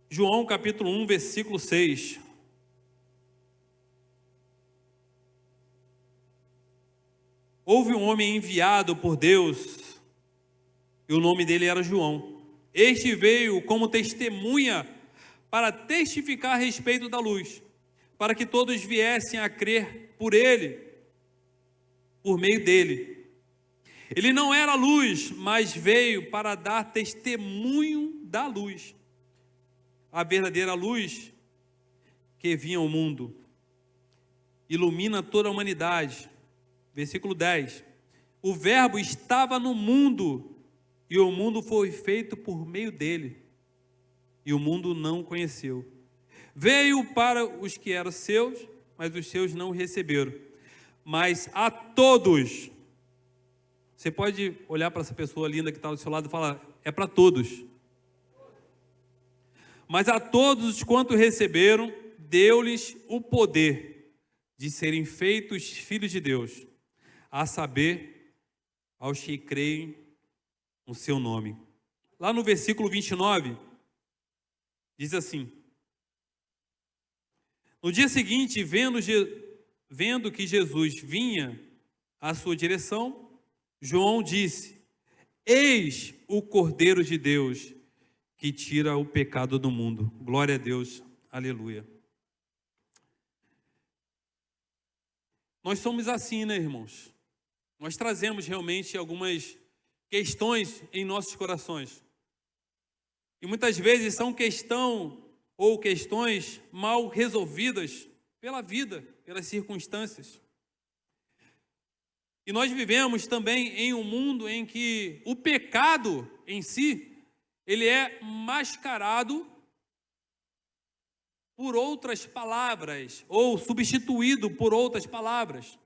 João capítulo 1, versículo 6. Houve um homem enviado por Deus, e o nome dele era João. Este veio como testemunha para testificar a respeito da luz, para que todos viessem a crer por ele, por meio dele. Ele não era luz, mas veio para dar testemunho da luz, a verdadeira luz que vinha ao mundo, ilumina toda a humanidade. Versículo 10. O verbo estava no mundo, e o mundo foi feito por meio dele, e o mundo não o conheceu. Veio para os que eram seus, mas os seus não o receberam. Mas a todos, você pode olhar para essa pessoa linda que está do seu lado e falar, é para todos. Mas a todos quanto receberam, deu-lhes o poder de serem feitos filhos de Deus, a saber, aos que creem no seu nome. Lá no versículo 29, diz assim: no dia seguinte, vendo que Jesus vinha à sua direção, João disse: eis o Cordeiro de Deus, que tira o pecado do mundo. Glória a Deus, aleluia. Nós somos assim, né, irmãos? Nós trazemos realmente algumas questões em nossos corações. E muitas vezes são questões mal resolvidas pela vida, pelas circunstâncias. E nós vivemos também em um mundo em que o pecado em si, ele é mascarado por outras palavras, ou substituído por outras palavras.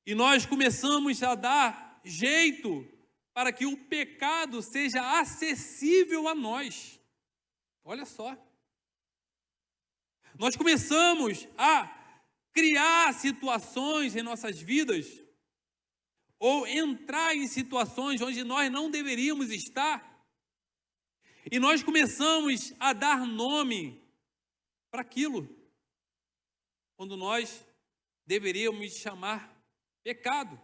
E nós começamos a dar jeito para que o pecado seja acessível a nós. Olha só. Nós começamos a criar situações em nossas vidas, ou entrar em situações onde nós não deveríamos estar, e nós começamos a dar nome para aquilo, quando nós deveríamos chamar pecado.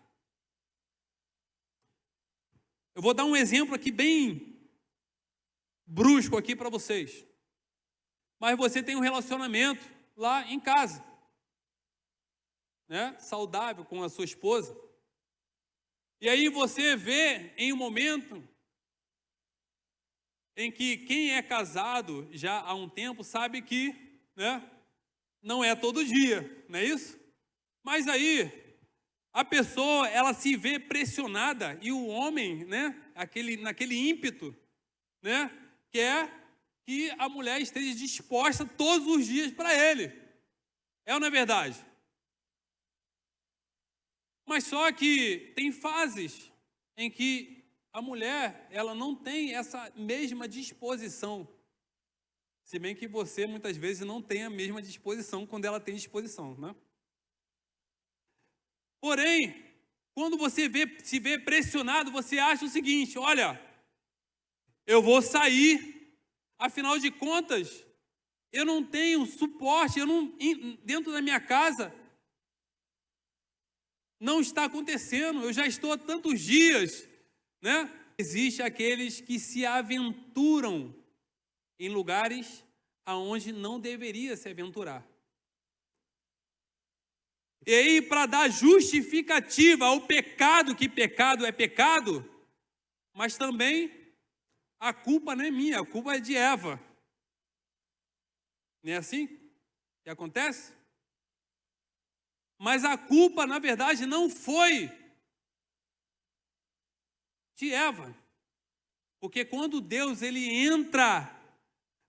Eu vou dar um exemplo aqui bem brusco aqui para vocês. Mas você tem um relacionamento lá em casa, né? Saudável com a sua esposa. E aí você vê em um momento em que quem é casado já há um tempo sabe que, né, não é todo dia, não é isso? Mas aí a pessoa, ela se vê pressionada, e o homem, né, naquele ímpeto, né, quer que a mulher esteja disposta todos os dias para ele. É ou não é verdade? Mas só que tem fases em que a mulher, ela não tem essa mesma disposição. Se bem que você, muitas vezes, não tem a mesma disposição quando ela tem disposição, né? Porém, quando você se vê pressionado, você acha o seguinte: olha, eu vou sair, afinal de contas, eu não tenho suporte, dentro da minha casa, não está acontecendo, eu já estou há tantos dias, né? Existem aqueles que se aventuram em lugares aonde não deveria se aventurar. E aí, para dar justificativa ao pecado, que pecado é pecado, mas também a culpa não é minha, a culpa é de Eva. Não é assim que acontece? Mas a culpa, na verdade, não foi de Eva. Porque quando Deus ele entra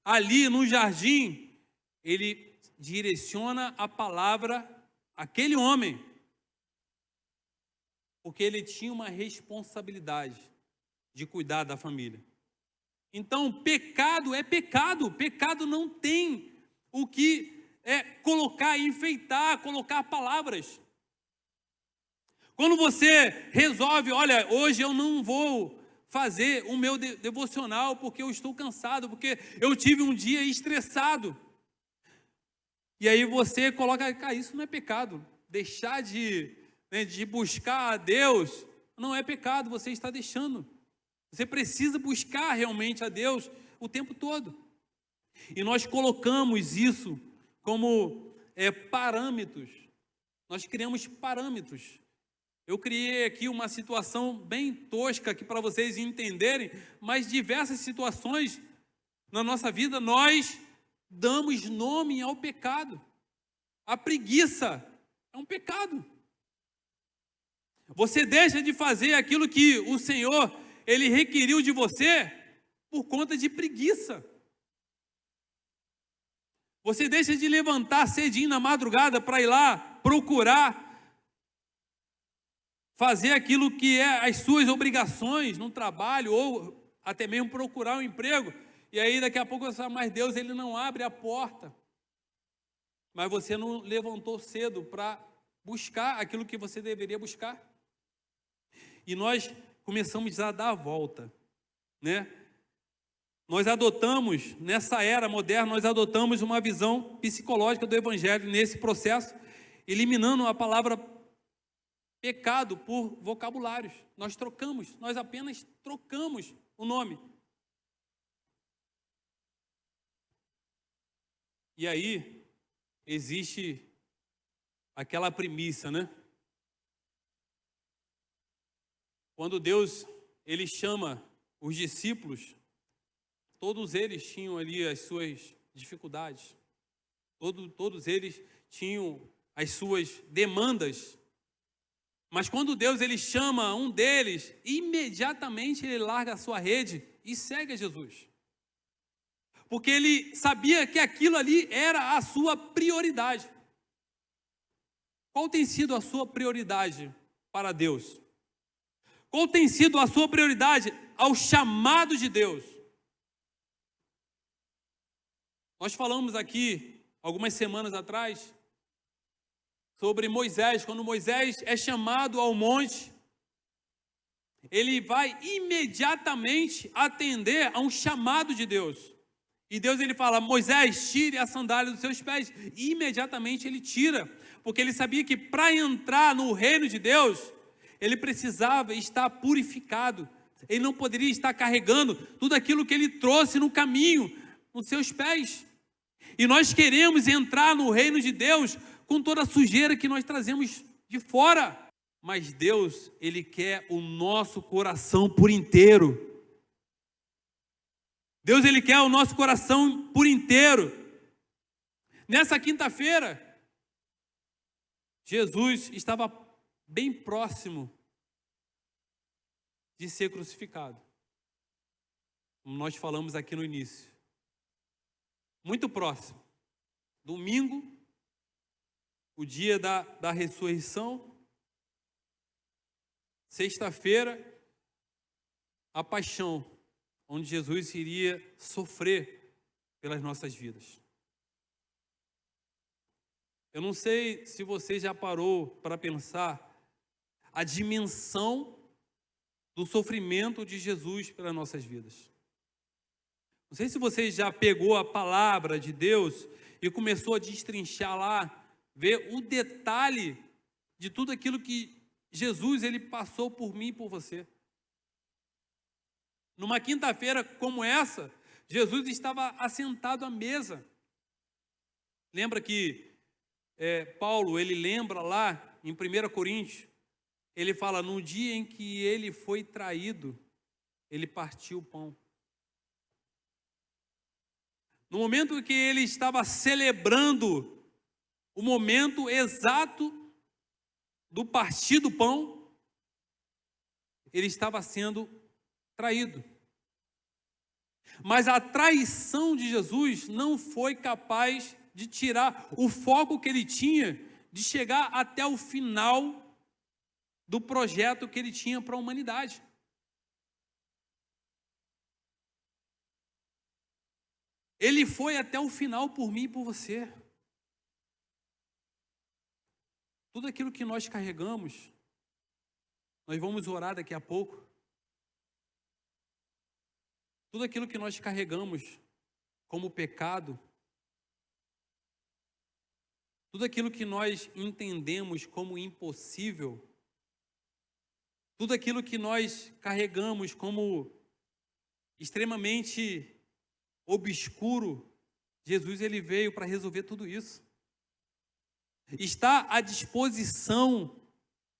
ali no jardim, ele direciona a palavra àquele homem, porque ele tinha uma responsabilidade de cuidar da família. Então, pecado é pecado. Pecado não tem o que colocar, enfeitar, colocar palavras. Quando você resolve, olha, hoje eu não vou fazer o meu devocional porque eu estou cansado, porque eu tive um dia estressado. E aí você coloca, cara, isso não é pecado. Deixar de buscar a Deus não é pecado, você está deixando. Você precisa buscar realmente a Deus o tempo todo. E nós colocamos isso como parâmetros. Nós criamos parâmetros. Eu criei aqui uma situação bem tosca aqui para vocês entenderem, mas diversas situações na nossa vida nós damos nome ao pecado. A preguiça é um pecado. Você deixa de fazer aquilo que o Senhor, Ele requeriu de você por conta de preguiça. Você deixa de levantar cedinho na madrugada para ir lá procurar fazer aquilo que é as suas obrigações no trabalho, ou até mesmo procurar um emprego, e aí daqui a pouco você fala, mas Deus, Ele não abre a porta. Mas você não levantou cedo para buscar aquilo que você deveria buscar. E nós começamos a dar a volta, né? Nós adotamos, nessa era moderna, nós adotamos uma visão psicológica do Evangelho nesse processo, eliminando a palavra pecado por vocabulários. Nós apenas trocamos o nome. E aí, existe aquela premissa, né? Quando Deus, Ele chama os discípulos, todos eles tinham ali as suas dificuldades, todos eles tinham as suas demandas, mas quando Deus, Ele chama um deles, imediatamente ele larga a sua rede e segue a Jesus, porque ele sabia que aquilo ali era a sua prioridade. Qual tem sido a sua prioridade para Deus? Qual tem sido a sua prioridade ao chamado de Deus? Nós falamos aqui, algumas semanas atrás, sobre Moisés. Quando Moisés é chamado ao monte, ele vai imediatamente atender a um chamado de Deus. E Deus, Ele fala, Moisés, tire a sandália dos seus pés. E imediatamente ele tira, porque ele sabia que para entrar no reino de Deus, ele precisava estar purificado. Ele não poderia estar carregando tudo aquilo que ele trouxe no caminho, nos seus pés. E nós queremos entrar no reino de Deus com toda a sujeira que nós trazemos de fora. Mas Deus, Ele quer o nosso coração por inteiro. Deus, Ele quer o nosso coração por inteiro. Nessa quinta-feira, Jesus estava bem próximo de ser crucificado. Como nós falamos aqui no início. Muito próximo. Domingo, o dia da ressurreição. Sexta-feira, a paixão, onde Jesus iria sofrer pelas nossas vidas. Eu não sei se você já parou para pensar a dimensão do sofrimento de Jesus pelas nossas vidas. Não sei se você já pegou a palavra de Deus e começou a destrinchar lá, ver o detalhe de tudo aquilo que Jesus, Ele passou por mim e por você. Numa quinta-feira como essa, Jesus estava assentado à mesa. Lembra que Paulo, ele lembra lá em 1 Coríntios, ele fala, no dia em que ele foi traído, ele partiu o pão. No momento em que ele estava celebrando o momento exato do partir do pão, ele estava sendo traído. Mas a traição de Jesus não foi capaz de tirar o foco que ele tinha de chegar até o final do projeto que ele tinha para a humanidade. Ele foi até o final por mim e por você. Tudo aquilo que nós carregamos, nós vamos orar daqui a pouco. Tudo aquilo que nós carregamos como pecado, tudo aquilo que nós entendemos como impossível, tudo aquilo que nós carregamos como extremamente obscuro, Jesus ele veio para resolver tudo isso. Está à disposição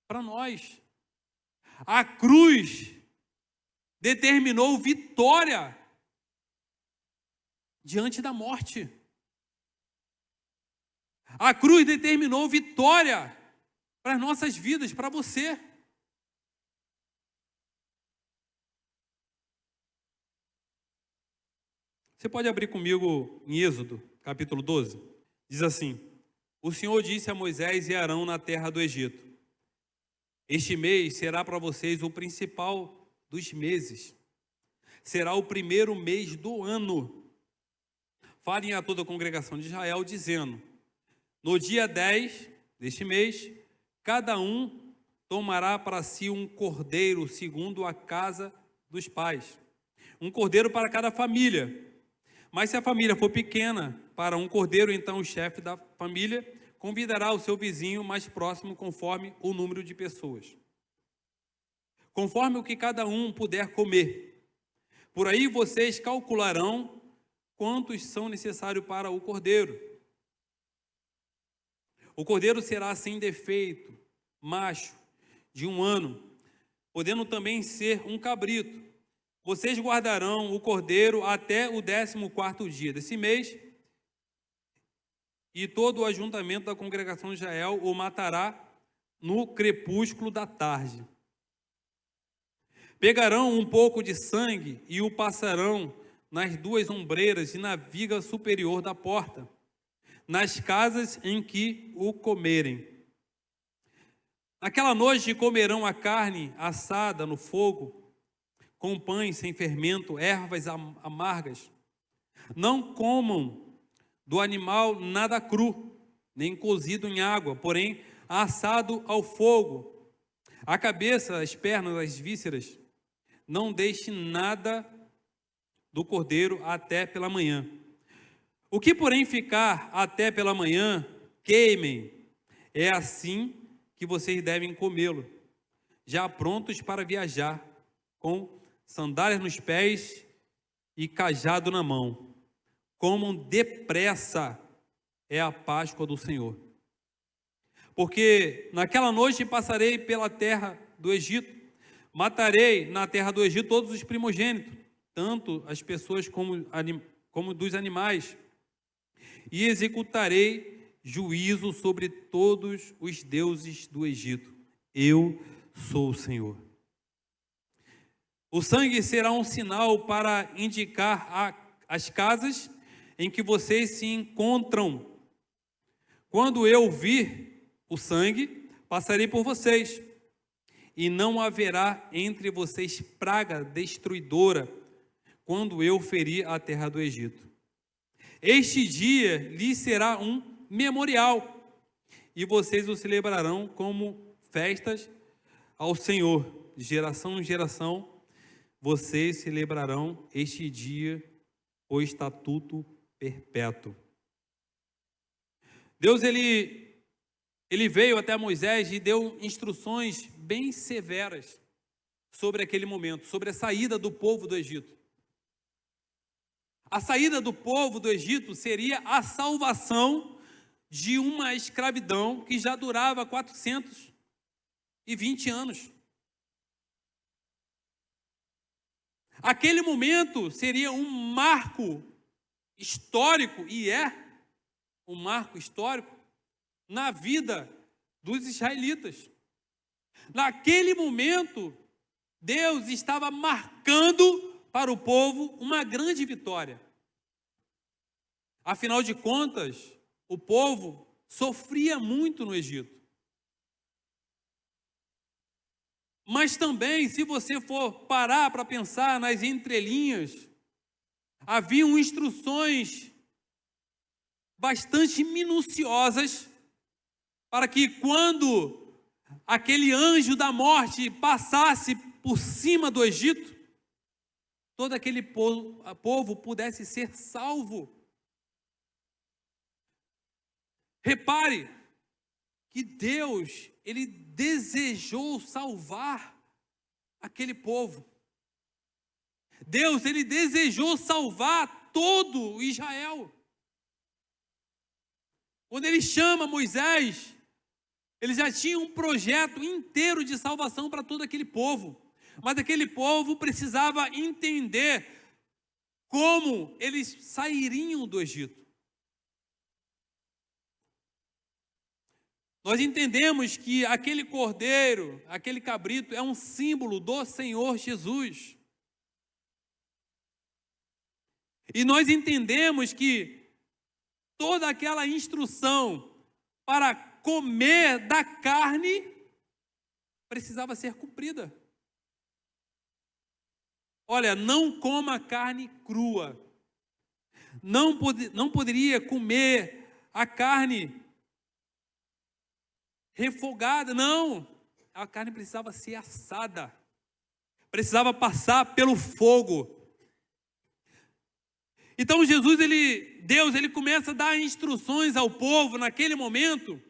para nós. A cruz determinou vitória diante da morte. A cruz determinou vitória para as nossas vidas, para você. Você pode abrir comigo em Êxodo, capítulo 12? Diz assim: o Senhor disse a Moisés e Arão na terra do Egito: este mês será para vocês o principal dos meses. Será o primeiro mês do ano. Falem a toda a congregação de Israel, dizendo: no dia 10 deste mês, cada um tomará para si um cordeiro segundo a casa dos pais. Um cordeiro para cada família. Mas se a família for pequena, para um cordeiro, então o chefe da família convidará o seu vizinho mais próximo conforme o número de pessoas, conforme o que cada um puder comer. Por aí vocês calcularão quantos são necessários para o cordeiro. O cordeiro será sem defeito, macho, de 1 ano, podendo também ser um cabrito. Vocês guardarão o cordeiro até o 14º dia desse mês, e todo o ajuntamento da congregação de Israel o matará no crepúsculo da tarde. Pegarão um pouco de sangue e o passarão nas 2 ombreiras e na viga superior da porta, nas casas em que o comerem. Naquela noite comerão a carne assada no fogo, com pães sem fermento, ervas amargas. Não comam do animal nada cru, nem cozido em água, porém assado ao fogo. A cabeça, as pernas, as vísceras. Não deixe nada do cordeiro até pela manhã. O que, porém, ficar até pela manhã, queimem. É assim que vocês devem comê-lo, já prontos para viajar, com sandálias nos pés e cajado na mão. Comam depressa, é a Páscoa do Senhor. Porque naquela noite passarei pela terra do Egito, matarei na terra do Egito todos os primogênitos, tanto as pessoas como dos animais, e executarei juízo sobre todos os deuses do Egito. Eu sou o Senhor. O sangue será um sinal para indicar as casas em que vocês se encontram. Quando eu vir o sangue, passarei por vocês, e não haverá entre vocês praga destruidora, quando eu ferir a terra do Egito. Este dia lhe será um memorial, e vocês o celebrarão como festas ao Senhor. De geração em geração, vocês celebrarão este dia, o estatuto perpétuo. Deus, ele veio até Moisés e deu instruções bem severas sobre aquele momento, sobre a saída do povo do Egito. A saída do povo do Egito seria a salvação de uma escravidão que já durava 420 anos. Aquele momento seria um marco histórico, e é um marco histórico, na vida dos israelitas. Naquele momento, Deus estava marcando para o povo uma grande vitória. Afinal de contas, o povo sofria muito no Egito. Mas também, se você for parar para pensar nas entrelinhas, haviam instruções bastante minuciosas para que quando aquele anjo da morte passasse por cima do Egito, todo aquele povo pudesse ser salvo. Repare que Deus, ele desejou salvar aquele povo. Deus, ele desejou salvar todo Israel. Quando ele chama Moisés, ele já tinha um projeto inteiro de salvação para todo aquele povo. Mas aquele povo precisava entender como eles sairiam do Egito. Nós entendemos que aquele cordeiro, aquele cabrito, é um símbolo do Senhor Jesus. E nós entendemos que toda aquela instrução para comer da carne precisava ser cumprida. Olha, não coma carne crua. Não poderia comer a carne refogada, não. A carne precisava ser assada. Precisava passar pelo fogo. Então Deus começa a dar instruções ao povo naquele momento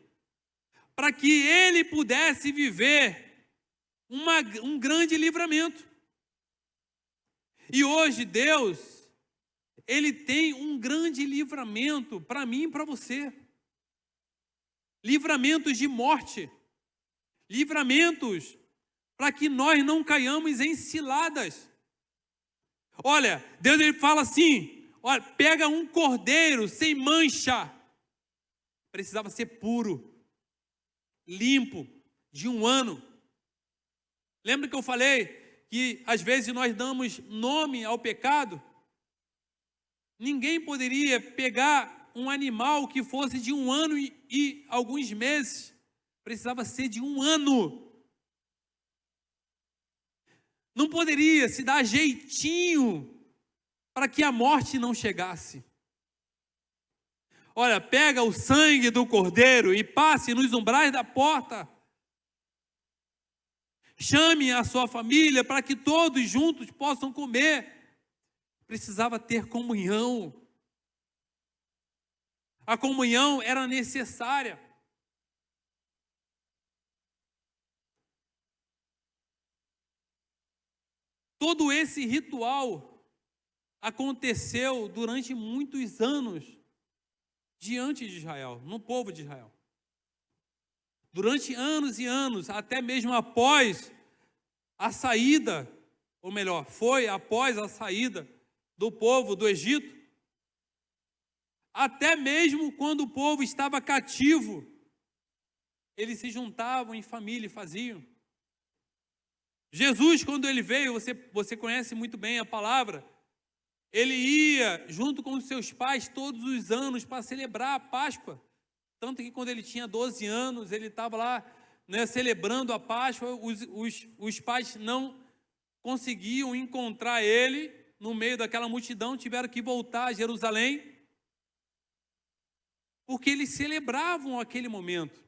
para que ele pudesse viver um grande livramento. E hoje Deus, ele tem um grande livramento para mim e para você. Livramentos de morte, livramentos para que nós não caiamos em ciladas. Olha, Deus ele fala assim, olha, pega um cordeiro sem mancha, precisava ser puro, limpo, de 1 ano. Lembra que eu falei que às vezes nós damos nome ao pecado? Ninguém poderia pegar um animal que fosse de 1 ano e alguns meses. Precisava ser de 1 ano. Não poderia se dar jeitinho para que a morte não chegasse. Olha, pega o sangue do cordeiro e passe nos umbrais da porta. Chame a sua família para que todos juntos possam comer. Precisava ter comunhão. A comunhão era necessária. Todo esse ritual aconteceu durante muitos anos diante de Israel, no povo de Israel. Durante anos e anos, até mesmo após a saída, ou melhor, foi após a saída do povo do Egito, até mesmo quando o povo estava cativo, eles se juntavam em família e faziam. Jesus, quando ele veio, você conhece muito bem a palavra, ele ia junto com os seus pais todos os anos para celebrar a Páscoa. Tanto que quando ele tinha 12 anos, ele estava lá, né, celebrando a Páscoa, os pais não conseguiam encontrar ele no meio daquela multidão, tiveram que voltar a Jerusalém, porque eles celebravam aquele momento.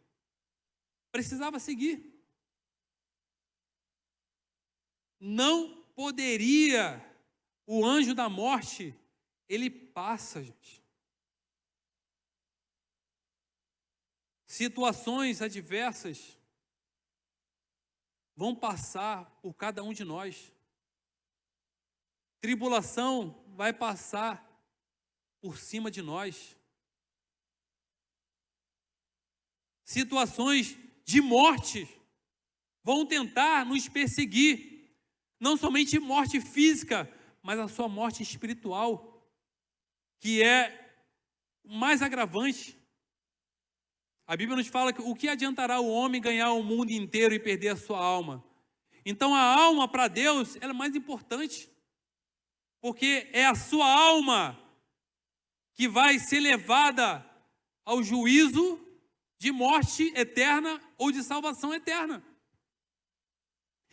Precisava seguir. Não poderia, o anjo da morte, ele passa, gente. Situações adversas vão passar por cada um de nós. Tribulação vai passar por cima de nós. Situações de morte vão tentar nos perseguir. Não somente morte física, mas a sua morte espiritual, que é mais agravante. A Bíblia nos fala que o que adiantará o homem ganhar o mundo inteiro e perder a sua alma? Então a alma para Deus ela é mais importante, porque é a sua alma que vai ser levada ao juízo de morte eterna ou de salvação eterna.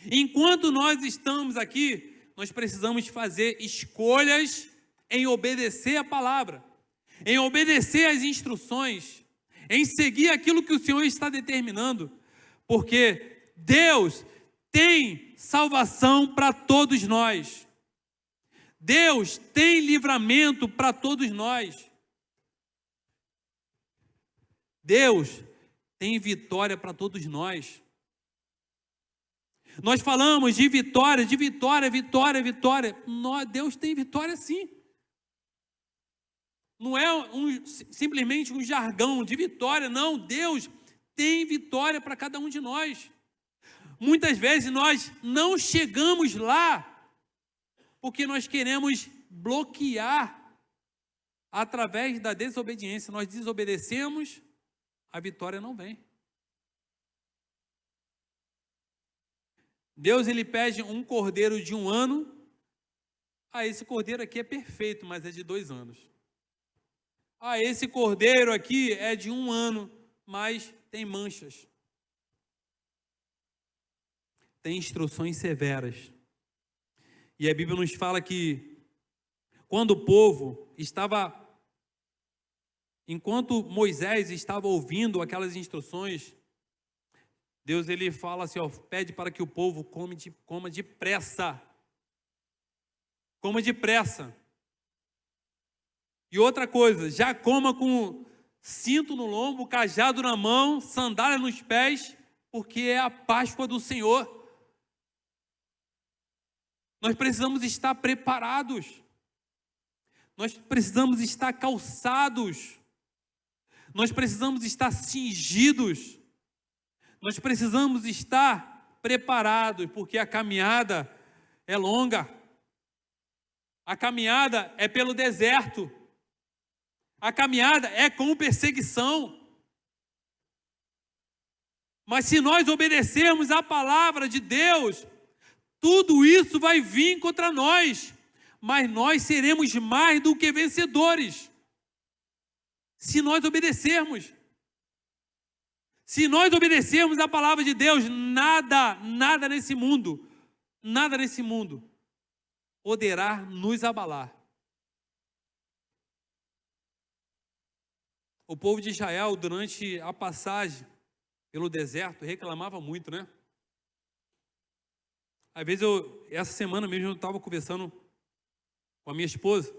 Enquanto nós estamos aqui, nós precisamos fazer escolhas em obedecer a palavra, em obedecer às instruções, em seguir aquilo que o Senhor está determinando, porque Deus tem salvação para todos nós. Deus tem livramento para todos nós. Deus tem vitória para todos nós. Nós falamos de vitória, vitória. Deus tem vitória sim. Não é simplesmente um jargão de vitória, não. Deus tem vitória para cada um de nós. Muitas vezes nós não chegamos lá porque nós queremos bloquear através da desobediência. Nós desobedecemos, a vitória não vem. Deus, ele pede um cordeiro de 1 ano. Esse cordeiro aqui é perfeito, mas é de 2 anos. Esse cordeiro aqui é de 1 ano, mas tem manchas. Tem instruções severas. E a Bíblia nos fala que quando o povo estava, enquanto Moisés estava ouvindo aquelas instruções, Deus, ele fala assim, pede para que o povo coma depressa. Coma depressa. E outra coisa, já coma com cinto no lombo, cajado na mão, sandália nos pés, porque é a Páscoa do Senhor. Nós precisamos estar preparados. Nós precisamos estar calçados. Nós precisamos estar cingidos. Nós precisamos estar preparados, porque a caminhada é longa. A caminhada é pelo deserto. A caminhada é com perseguição. Mas se nós obedecermos a palavra de Deus, tudo isso vai vir contra nós, mas nós seremos mais do que vencedores. Se nós obedecermos. Se nós obedecermos a palavra de Deus, nada nesse mundo poderá nos abalar. O povo de Israel, durante a passagem pelo deserto, reclamava muito, né? Às vezes essa semana mesmo eu estava conversando com a minha esposa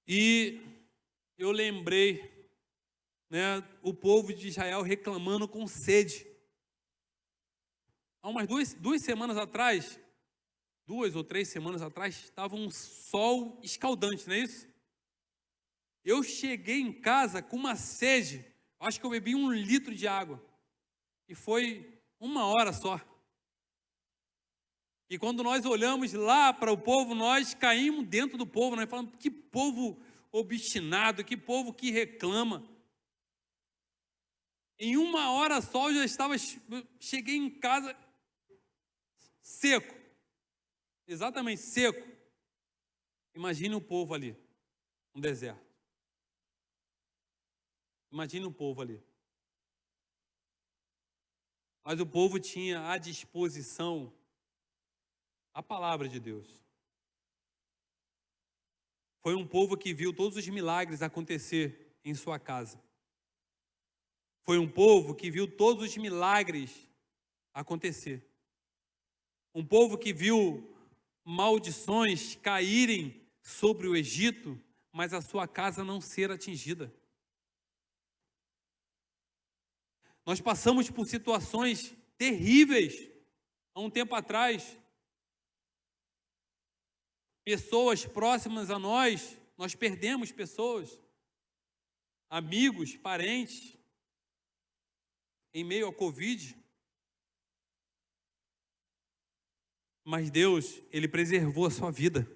e eu lembrei, né, o povo de Israel reclamando com sede. Há umas 2 semanas atrás, 2 ou 3 semanas atrás, estava um sol escaldante, não é isso? Eu cheguei em casa com uma sede, acho que eu bebi 1 litro de água, e foi 1 hora só. E quando nós olhamos lá para o povo, nós caímos dentro do povo, nós falamos, que povo obstinado, que povo que reclama. Em 1 hora só eu cheguei em casa seco, exatamente seco. Imagine o povo ali, no deserto. Imagine o povo ali. Mas o povo tinha à disposição a palavra de Deus. Foi um povo que viu todos os milagres acontecer em sua casa. Foi um povo que viu todos os milagres acontecer. Um povo que viu maldições caírem sobre o Egito, mas a sua casa não ser atingida. Nós passamos por situações terríveis há um tempo atrás. Pessoas próximas a nós perdemos pessoas, amigos, parentes, em meio ao Covid. Mas Deus, ele preservou a sua vida.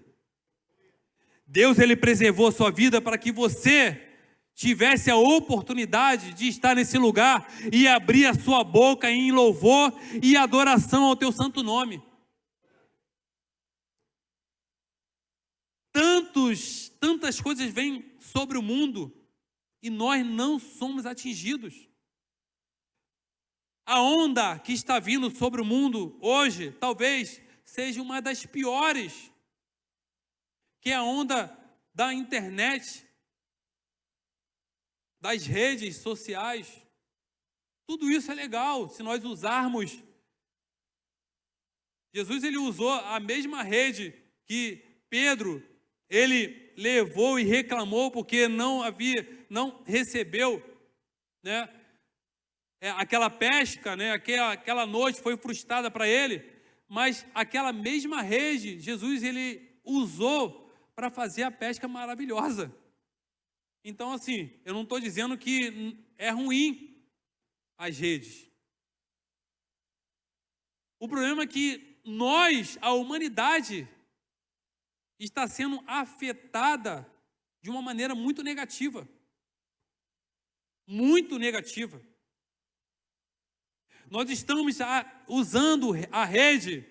Deus, ele preservou a sua vida para que você tivesse a oportunidade de estar nesse lugar e abrir a sua boca em louvor e adoração ao teu santo nome. Tantas coisas vêm sobre o mundo e nós não somos atingidos. A onda que está vindo sobre o mundo hoje, talvez seja uma das piores, que é a onda da internet, das redes sociais. Tudo isso é legal, se nós usarmos. Jesus, ele usou a mesma rede que Pedro, ele levou e reclamou porque não recebeu, né, aquela pesca, né, aquela noite foi frustrada para ele, mas aquela mesma rede, Jesus, ele usou para fazer a pesca maravilhosa. Então, assim, eu não estou dizendo que é ruim as redes. O problema é que nós, a humanidade, está sendo afetada de uma maneira muito negativa. Muito negativa. Nós estamos usando a rede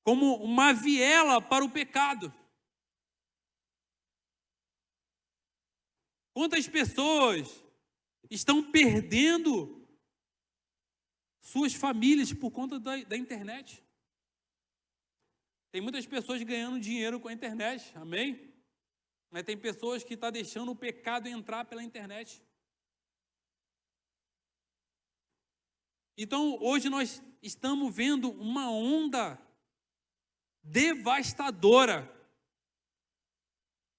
como uma viela para o pecado. Quantas pessoas estão perdendo suas famílias por conta da internet? Tem muitas pessoas ganhando dinheiro com a internet, amém? Mas tem pessoas que estão deixando o pecado entrar pela internet. Então, hoje nós estamos vendo uma onda devastadora,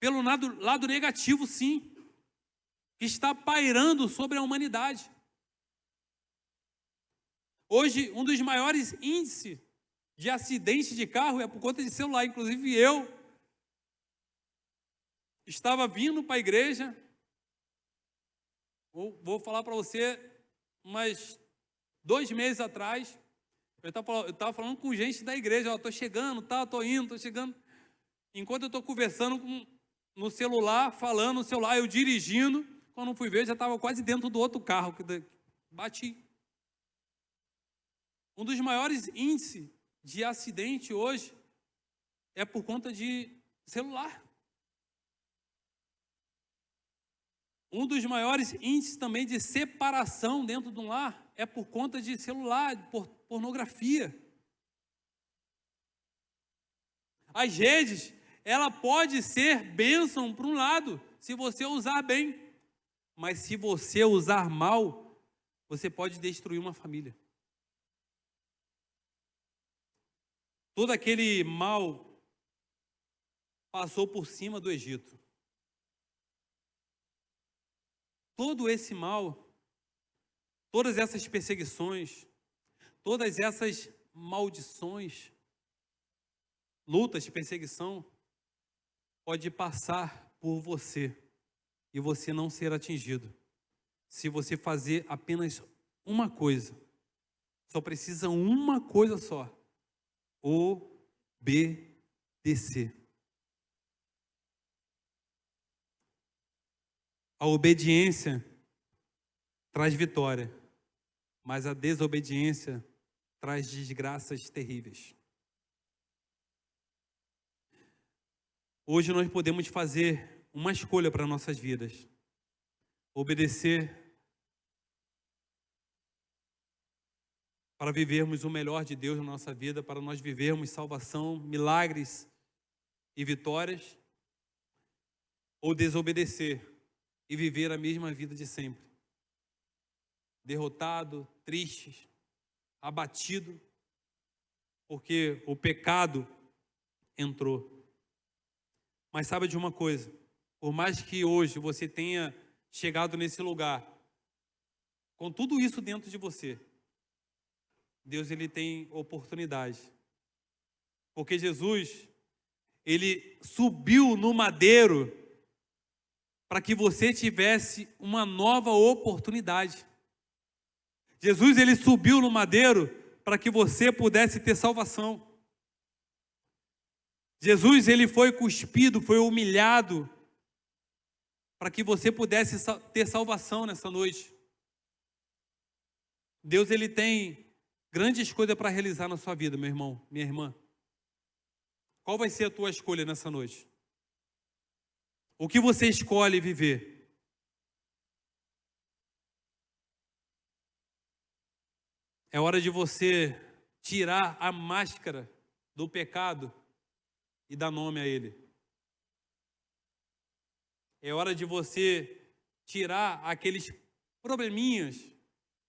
pelo lado negativo, sim, que está pairando sobre a humanidade. Hoje, um dos maiores índices de acidentes de carro é por conta de celular. Inclusive, eu estava vindo para a igreja, vou falar para você, mas 2 meses atrás, eu estava falando com gente da igreja, estou chegando, estou indo, estou chegando. Enquanto eu estou conversando no celular, falando no celular, eu dirigindo, quando fui ver, já estava quase dentro do outro carro, que bati. Um dos maiores índices de acidente hoje é por conta de celular. Um dos maiores índices também de separação dentro de um lar é por conta de celular, de pornografia. As redes, ela pode ser bênção para um lado, se você usar bem. Mas se você usar mal, você pode destruir uma família. Todo aquele mal passou por cima do Egito. Todo esse mal, todas essas perseguições, todas essas maldições, lutas, perseguição, pode passar por você e você não ser atingido. Se você fazer apenas uma coisa, só precisa uma coisa só: obedecer. A obediência traz vitória, mas a desobediência traz desgraças terríveis. Hoje nós podemos fazer uma escolha para nossas vidas: obedecer para vivermos o melhor de Deus na nossa vida, para nós vivermos salvação, milagres e vitórias, ou desobedecer e viver a mesma vida de sempre, derrotado, triste, abatido, porque o pecado entrou. Mas sabe de uma coisa? Por mais que hoje você tenha chegado nesse lugar, com tudo isso dentro de você, Deus, ele tem oportunidade. Porque Jesus, ele subiu no madeiro para que você tivesse uma nova oportunidade. Jesus, ele subiu no madeiro para que você pudesse ter salvação. Jesus, ele foi cuspido, foi humilhado para que você pudesse ter salvação nessa noite. Deus, ele tem grandes coisas para realizar na sua vida, meu irmão, minha irmã. Qual vai ser a tua escolha nessa noite? O que você escolhe viver? É hora de você tirar a máscara do pecado e dar nome a ele. É hora de você tirar aqueles probleminhas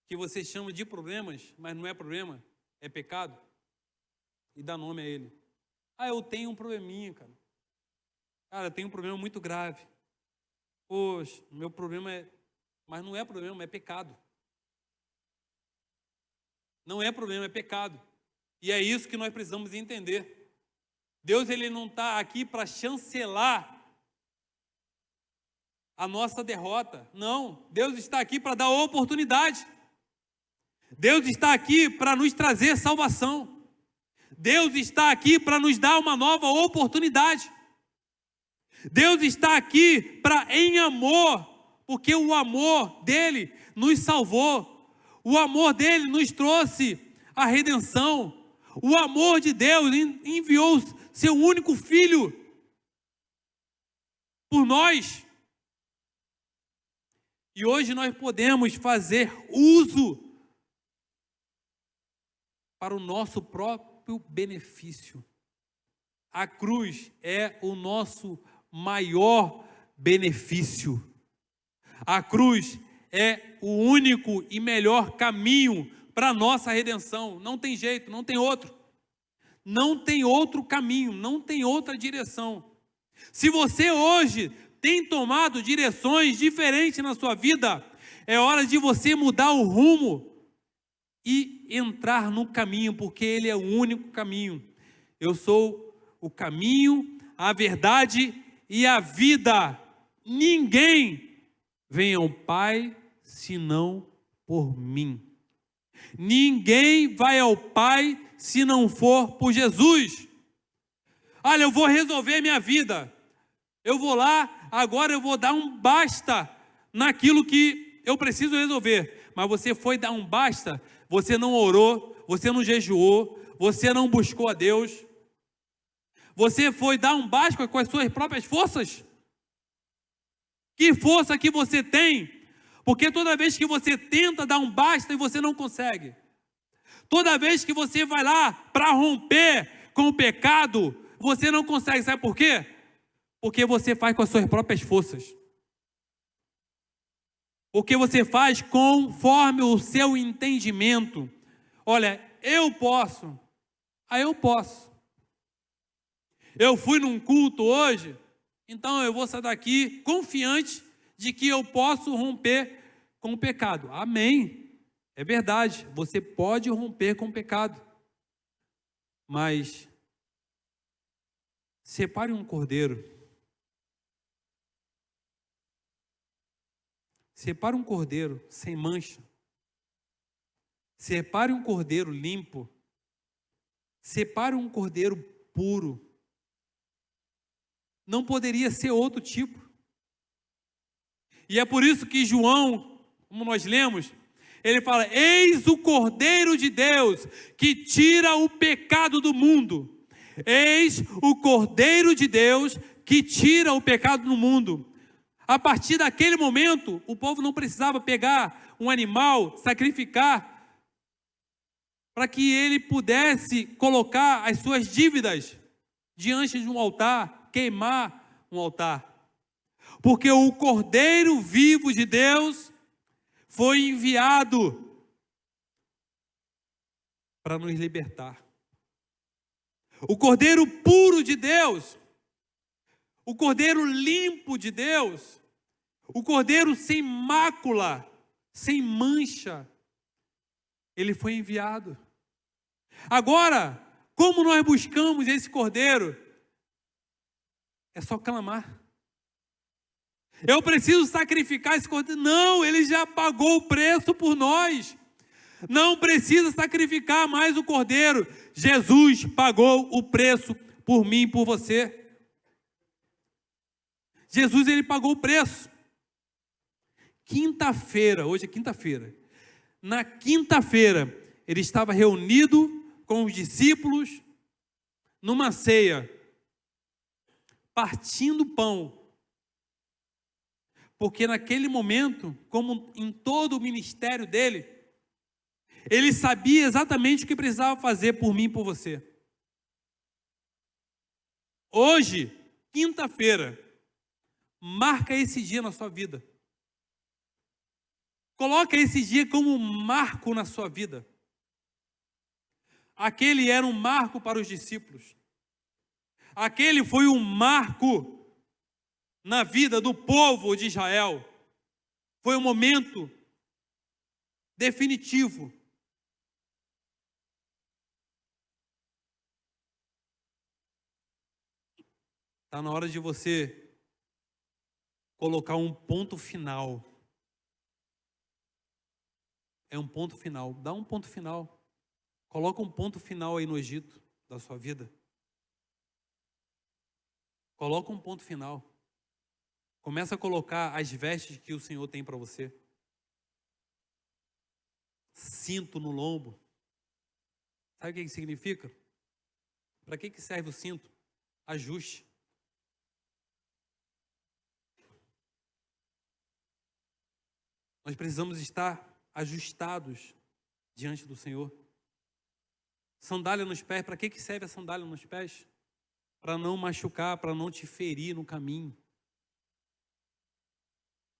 que você chama de problemas, mas não é problema, é pecado, e dar nome a ele. Ah, eu tenho um probleminha, cara. Cara, eu tenho um problema muito grave. Poxa, meu problema é... Mas não é problema, é pecado. Não é problema, é pecado. E é isso que nós precisamos entender. Deus, ele não está aqui para chancelar a nossa derrota. Não, Deus está aqui para dar oportunidade. Deus está aqui para nos trazer salvação. Deus está aqui para nos dar uma nova oportunidade. Deus está aqui para, em amor, porque o amor dele nos salvou. O amor dele nos trouxe a redenção. O amor de Deus enviou seu único filho por nós. E hoje nós podemos fazer uso para o nosso próprio benefício. A cruz é o nosso maior benefício. A cruz é o único e melhor caminho para a nossa redenção. Não tem jeito, não tem outro. Não tem outro caminho, não tem outra direção. Se você hoje tem tomado direções diferentes na sua vida, é hora de você mudar o rumo e entrar no caminho, porque ele é o único caminho. Eu sou o caminho, a verdade e a vida. Ninguém vem ao Pai senão por mim. Ninguém vai ao Pai se não for por Jesus. Olha, eu vou resolver minha vida. Eu vou lá, agora eu vou dar um basta naquilo que eu preciso resolver. Mas você foi dar um basta, você não orou, você não jejuou, você não buscou a Deus. Você foi dar um basta com as suas próprias forças? Que força que você tem? Porque toda vez que você tenta dar um basta e você não consegue. Toda vez que você vai lá para romper com o pecado, você não consegue. Sabe por quê? Porque você faz com as suas próprias forças. Porque você faz conforme o seu entendimento. Olha, eu posso. Eu posso. Eu fui num culto hoje, então eu vou sair daqui confiante de que eu posso romper com o pecado. Amém. É verdade, você pode romper com o pecado. Mas separe um cordeiro. Separe um cordeiro sem mancha. Separe um cordeiro limpo. Separe um cordeiro puro. Não poderia ser outro tipo. E é por isso que João, como nós lemos, ele fala: eis o Cordeiro de Deus que tira o pecado do mundo. Eis o Cordeiro de Deus que tira o pecado do mundo. A partir daquele momento, o povo não precisava pegar um animal, sacrificar, para que ele pudesse colocar as suas dívidas diante de um altar, queimar um altar. Porque o Cordeiro vivo de Deus foi enviado para nos libertar. O Cordeiro puro de Deus, o Cordeiro limpo de Deus, o Cordeiro sem mácula, sem mancha, ele foi enviado. Agora, como nós buscamos esse Cordeiro? É só clamar. Eu preciso sacrificar esse cordeiro. Não, ele já pagou o preço por nós. Não precisa sacrificar mais o cordeiro. Jesus pagou o preço por mim e por você. Jesus, ele pagou o preço. Quinta-feira, hoje é quinta-feira. Na quinta-feira, ele estava reunido com os discípulos numa ceia, partindo pão. Porque naquele momento, como em todo o ministério dele, ele sabia exatamente o que precisava fazer por mim e por você. Hoje, quinta-feira, marca esse dia na sua vida. Coloca esse dia como um marco na sua vida. Aquele era um marco para os discípulos. Aquele foi um marco na vida do povo de Israel. Foi um momento definitivo. Está na hora de você colocar um ponto final. É um ponto final. Dá um ponto final. Coloca um ponto final aí no Egito da sua vida. Coloca um ponto final. Começa a colocar as vestes que o Senhor tem para você. Cinto no lombo. Sabe o que significa? Para que serve o cinto? Ajuste. Nós precisamos estar ajustados diante do Senhor. Sandália nos pés, para que serve a sandália nos pés? Para não machucar, para não te ferir no caminho.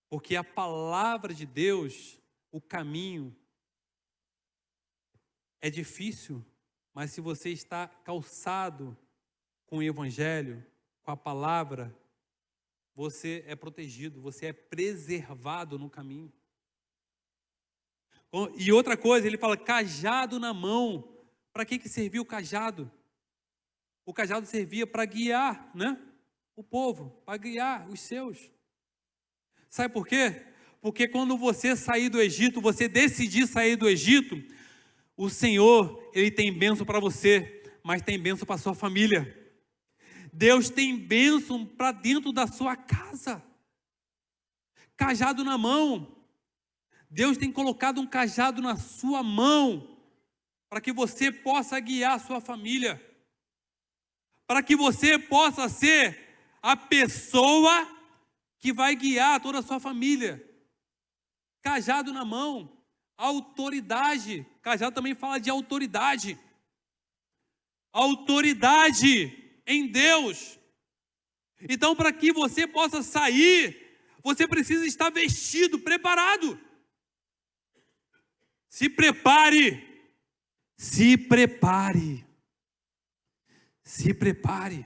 Porque a palavra de Deus, o caminho, é difícil, mas se você está calçado com o Evangelho, com a palavra, você é protegido, você é preservado no caminho. E outra coisa, ele fala cajado na mão. Para que servia o cajado? O cajado servia para guiar, né? O povo, para guiar os seus. Sabe por quê? Porque quando você sair do Egito, você decidir sair do Egito, o Senhor, Ele tem bênção para você, mas tem bênção para a sua família. Deus tem bênção para dentro da sua casa. Cajado na mão. Deus tem colocado um cajado na sua mão, para que você possa guiar a sua família. Para que você possa ser a pessoa que vai guiar toda a sua família. Cajado na mão, autoridade. Cajado também fala de autoridade. Autoridade em Deus. Então, para que você possa sair, você precisa estar vestido, preparado. Se prepare. Se prepare. Se prepare.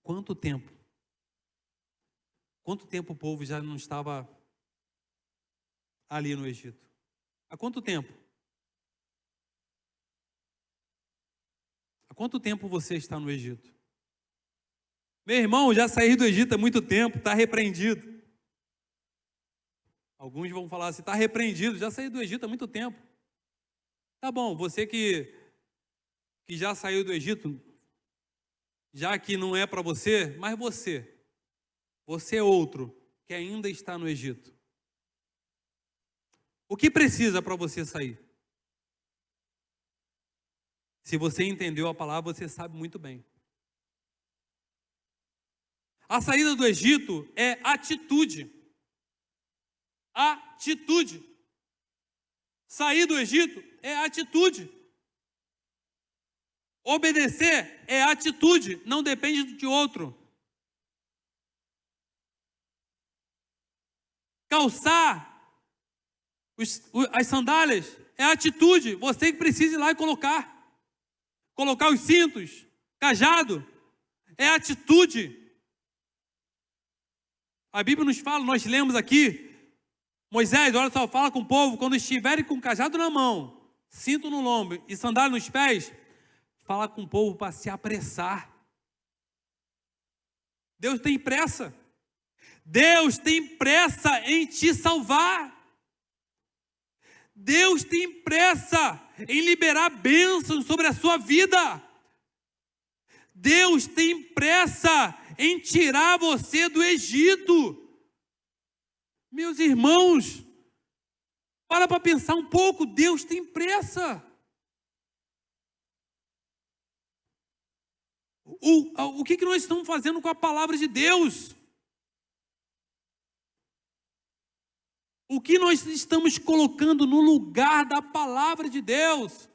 Quanto tempo? Quanto tempo o povo já não estava ali no Egito? Há quanto tempo? Há quanto tempo você está no Egito? Meu irmão, já saí do Egito há muito tempo, está repreendido. Alguns vão falar assim, está repreendido, já saí do Egito há muito tempo. Tá bom, você que já saiu do Egito, já que não é para você, mas você é outro que ainda está no Egito. O que precisa para você sair? Se você entendeu a palavra, você sabe muito bem. A saída do Egito é atitude. Atitude. Sair do Egito é atitude. Obedecer é atitude, não depende de outro. Calçar as sandálias é atitude, você que precisa ir lá e colocar. Colocar os cintos, cajado, é atitude. A Bíblia nos fala, nós lemos aqui, Moisés, olha só, fala com o povo, quando estiverem com cajado na mão, cinto no lombo e sandália nos pés, fala com o povo para se apressar. Deus tem pressa. Deus tem pressa em te salvar. Deus tem pressa em liberar bênçãos sobre a sua vida. Deus tem pressa em tirar você do Egito. Meus irmãos, para pensar um pouco, Deus tem pressa. O que nós estamos fazendo com a palavra de Deus? O que nós estamos colocando no lugar da palavra de Deus?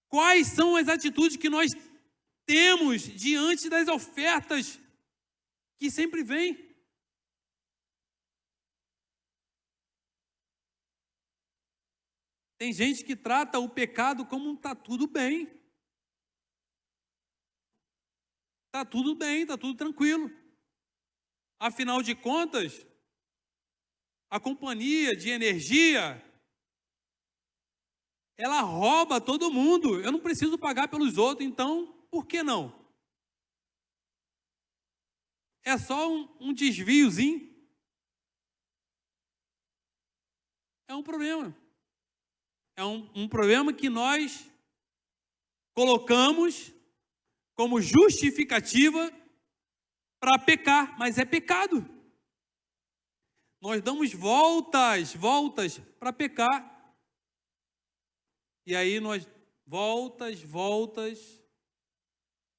Quais são as atitudes que nós temos diante das ofertas que sempre vêm? Tem gente que trata o pecado como está tudo bem. Está tudo bem, está tudo tranquilo. Afinal de contas, a companhia de energia, ela rouba todo mundo. Eu não preciso pagar pelos outros, então por que não? É só um desviozinho. É um problema. É um problema que nós colocamos como justificativa para pecar, mas é pecado. Nós damos voltas para pecar. E aí nós voltas,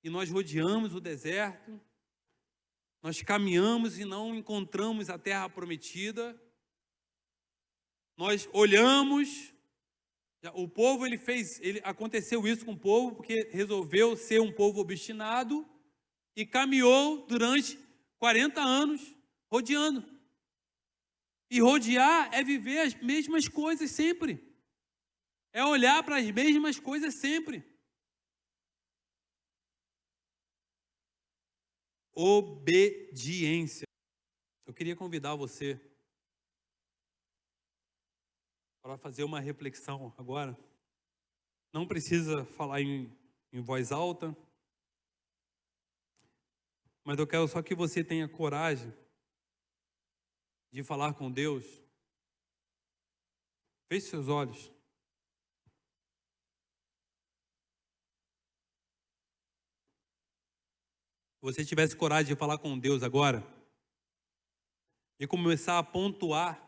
e nós rodeamos o deserto, nós caminhamos e não encontramos a terra prometida, nós olhamos, o povo aconteceu isso com o povo, porque resolveu ser um povo obstinado, e caminhou durante 40 anos, rodeando. E rodear é viver as mesmas coisas sempre. É olhar para as mesmas coisas sempre. Obediência. Eu queria convidar você para fazer uma reflexão agora. Não precisa falar em voz alta, mas eu quero só que você tenha coragem de falar com Deus. Feche seus olhos. Se você tivesse coragem de falar com Deus agora e começar a pontuar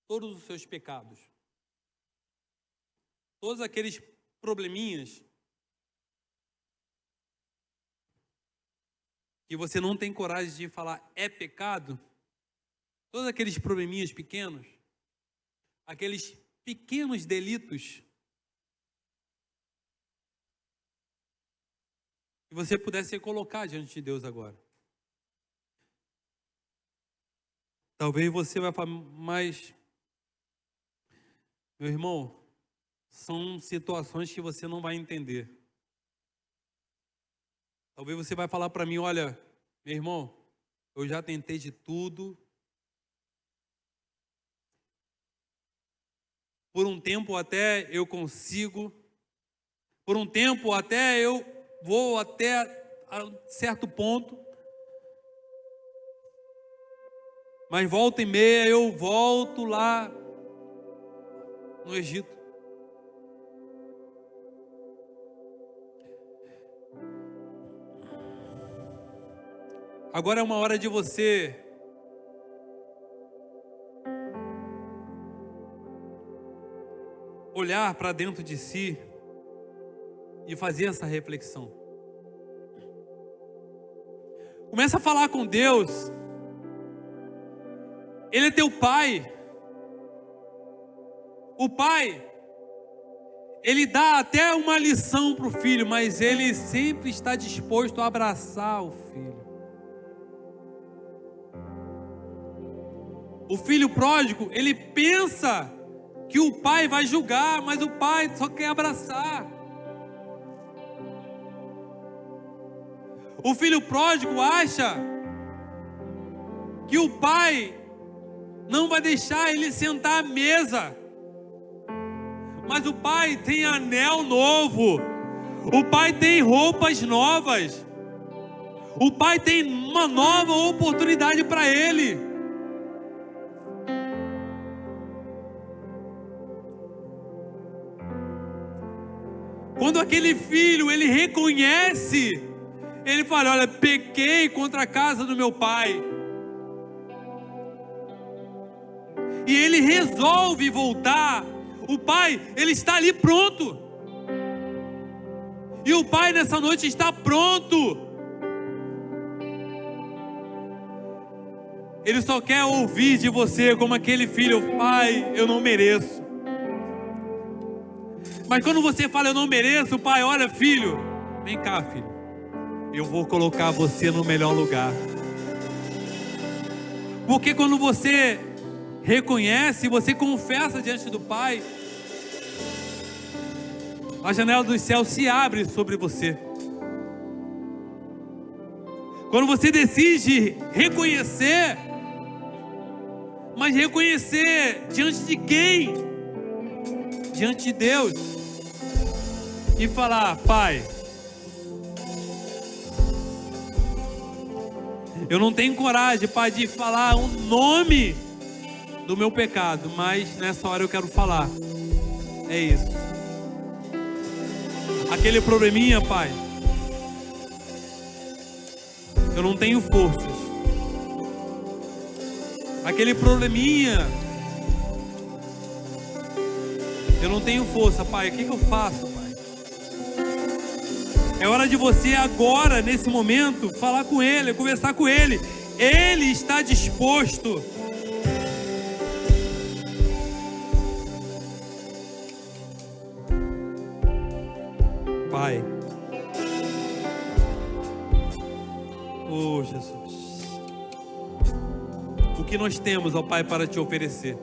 todos os seus pecados, todos aqueles probleminhas que você não tem coragem de falar é pecado, todos aqueles probleminhas pequenos, aqueles pequenos delitos, que você pudesse colocar diante de Deus agora. Talvez você vai falar, mas, meu irmão, são situações que você não vai entender. Talvez você vai falar para mim, olha, meu irmão, eu já tentei de tudo. Por um tempo até eu consigo. Por um tempo até eu vou até a certo ponto. Mas volta e meia eu volto lá no Egito. Agora é uma hora de você olhar para dentro de si e fazer essa reflexão. Começa a falar com Deus. Ele é teu pai. O pai, ele dá até uma lição para o filho, mas ele sempre está disposto a abraçar o filho. O filho pródigo, ele pensa que o pai vai julgar, mas o pai só quer abraçar. O filho pródigo acha que o pai não vai deixar ele sentar à mesa, mas o pai tem anel novo, o pai tem roupas novas, o pai tem uma nova oportunidade para ele. Quando aquele filho, ele reconhece, ele fala, olha, pequei contra a casa do meu pai. E ele resolve voltar. O pai, ele está ali pronto. E o pai nessa noite está pronto. Ele só quer ouvir de você como aquele filho, pai, eu não mereço. Mas quando você fala, eu não mereço, o pai, olha, filho, vem cá, filho. Eu vou colocar você no melhor lugar. Porque quando você reconhece e você confessa diante do Pai, a janela dos céus se abre sobre você. Quando você decide reconhecer, mas reconhecer diante de quem? Diante de Deus. E falar: Pai, eu não tenho coragem, Pai, de falar o nome do meu pecado, mas nessa hora eu quero falar. É isso. Aquele probleminha, Pai, eu não tenho forças. Aquele probleminha, eu não tenho força, Pai. O que eu faço, Pai? É hora de você agora, nesse momento, falar com Ele, conversar com Ele. Ele está disposto. Pai, oh Jesus, o que nós temos, ó Pai, para te oferecer?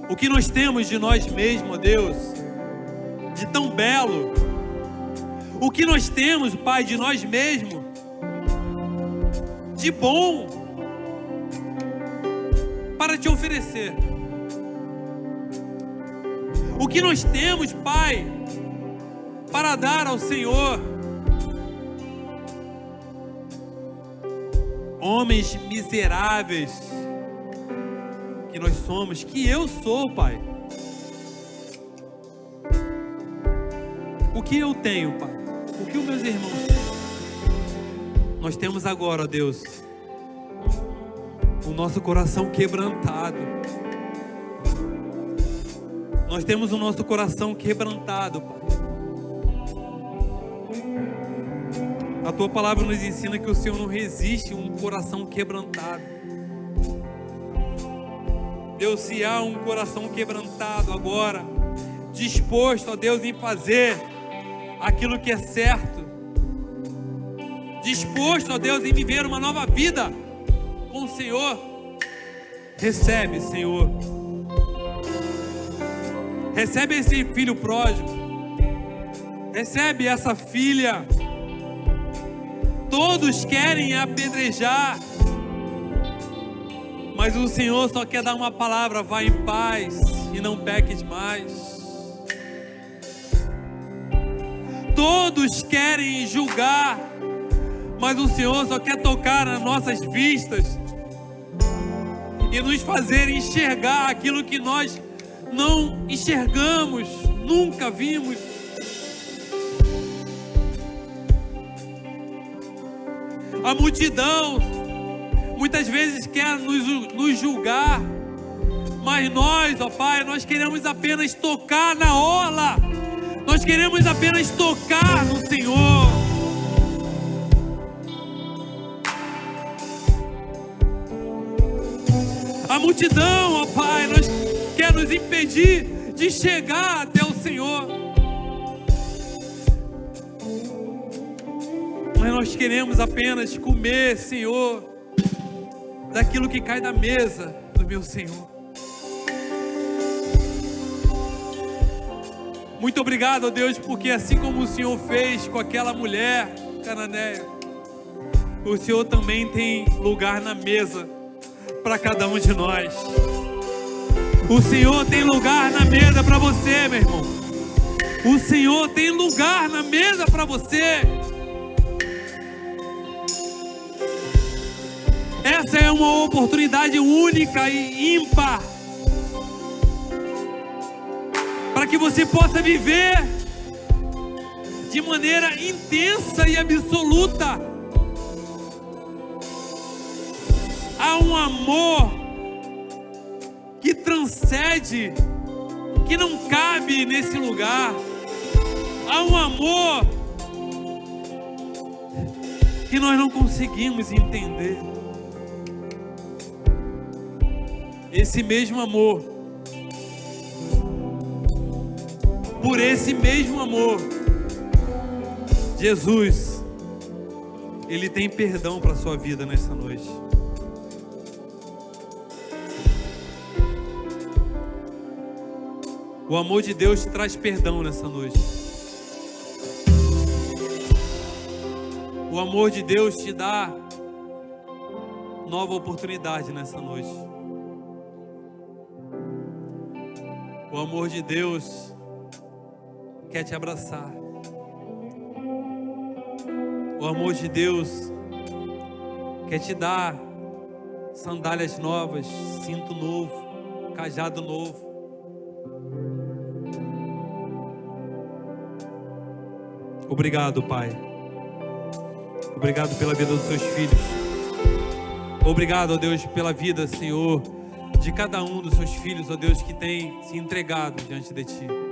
O que nós temos de nós mesmos, ó Deus, de tão belo? O que nós temos, Pai, de nós mesmos, de bom, para te oferecer? O que nós temos, Pai, para dar ao Senhor? Homens miseráveis que nós somos, que eu sou, Pai. O que eu tenho, Pai? O que os meus irmãos têm? Nós temos agora, ó Deus, o nosso coração quebrantado. Nós temos o nosso coração quebrantado, Pai. A Tua palavra nos ensina que o Senhor não resiste a um coração quebrantado. Deus, se há um coração quebrantado agora, disposto, ó Deus, em fazer aquilo que é certo, disposto, ó Deus, em viver uma nova vida com o Senhor, recebe, Senhor. Recebe esse filho pródigo. Recebe essa filha. Todos querem apedrejar, mas o Senhor só quer dar uma palavra: vai em paz e não peques mais. Todos querem julgar, mas o Senhor só quer tocar nas nossas vistas e nos fazer enxergar aquilo que nós não enxergamos, nunca vimos. A multidão muitas vezes quer nos julgar, mas nós, ó Pai, nós queremos apenas tocar na orla, nós queremos apenas tocar no Senhor. A multidão, ó Pai, quer nos impedir de chegar até o Senhor, mas nós queremos apenas comer, Senhor, daquilo que cai da mesa do meu Senhor. Muito obrigado, ó Deus, porque assim como o Senhor fez com aquela mulher cananeia, o Senhor também tem lugar na mesa para cada um de nós. O Senhor tem lugar na mesa para você, meu irmão. O Senhor tem lugar na mesa para você. Essa é uma oportunidade única e ímpar para que você possa viver de maneira intensa e absoluta. Há um amor que transcende, que não cabe nesse lugar. Há um amor que nós não conseguimos entender. Esse mesmo amor, por esse mesmo amor, Jesus Ele tem perdão para a sua vida nessa noite. O amor de Deus te traz perdão nessa noite. O amor de Deus te dá nova oportunidade nessa noite. O amor de Deus quer te abraçar. O amor de Deus quer te dar sandálias novas, cinto novo, cajado novo. Obrigado, Pai. Obrigado pela vida dos seus filhos. Obrigado, ó Deus, pela vida, Senhor, de cada um dos seus filhos, ó Deus, que tem se entregado diante de Ti.